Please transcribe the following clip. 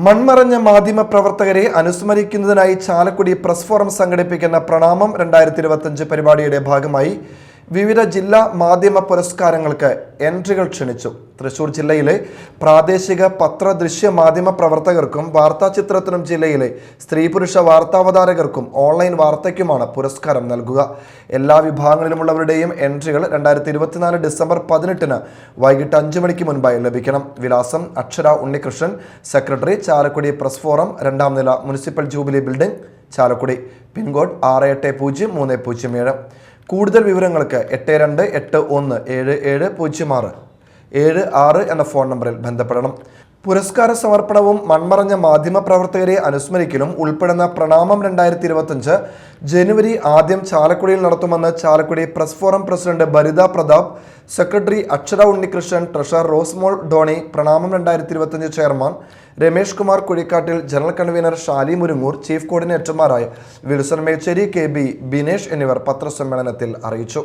മൺമറഞ്ഞ മാധ്യമപ്രവർത്തകരെ അനുസ്മരിക്കുന്നതിനായി Chalakudy press forum സംഘടിപ്പിക്കുന്ന പ്രണാമം 2025 പരിപാടിയുടെ ഭാഗമായി വിവിധ ജില്ലാ മാധ്യമ പുരസ്കാരങ്ങൾക്ക് എൻട്രികൾ ക്ഷണിച്ചു. തൃശൂർ ജില്ലയിലെ പ്രാദേശിക പത്ര ദൃശ്യ മാധ്യമ പ്രവർത്തകർക്കും വാർത്താചിത്രത്തിനും ജില്ലയിലെ സ്ത്രീ പുരുഷ വാർത്താവതാരകർക്കും ഓൺലൈൻ വാർത്തയ്ക്കുമാണ് പുരസ്കാരം നൽകുക. എല്ലാ വിഭാഗങ്ങളിലുമുള്ളവരുടെയും എൻട്രികൾ 2024 ഡിസംബർ 18 വൈകിട്ട് 5 മണിക്ക് മുൻപായി ലഭിക്കണം. വിലാസം: Akshara Unnikrishnan, secretary, Chalakudy press forum, 2ാം നില, municipal jubilee building, Chalakudy. Pin code 680307. കൂടുതൽ വിവരങ്ങൾക്ക് 8281770676 എന്ന ഫോൺ നമ്പറിൽ ബന്ധപ്പെടണം. പുരസ്കാര സമർപ്പണവും മൺമറഞ്ഞ മാധ്യമ പ്രവർത്തകരെ അനുസ്മരിക്കലും ഉൾപ്പെടുന്ന പ്രണാമം 2025 ജനുവരി 1 ചാലക്കുടിയിൽ നടത്തുമെന്ന് Chalakudy press forum president Bharitha Pratap, secretary Akshara Unnikrishnan, treasurer Rosemol Doni, പ്രണാമം 2025 chairman Ramesh Kumar Kuzhikkattil, general convener Shali Murungoor, chief കോർഡിനേറ്റർമാരായ വിൽസൺ മേച്ചേരി, KB ബിനേഷ് എന്നിവർ പത്രസമ്മേളനത്തിൽ അറിയിച്ചു.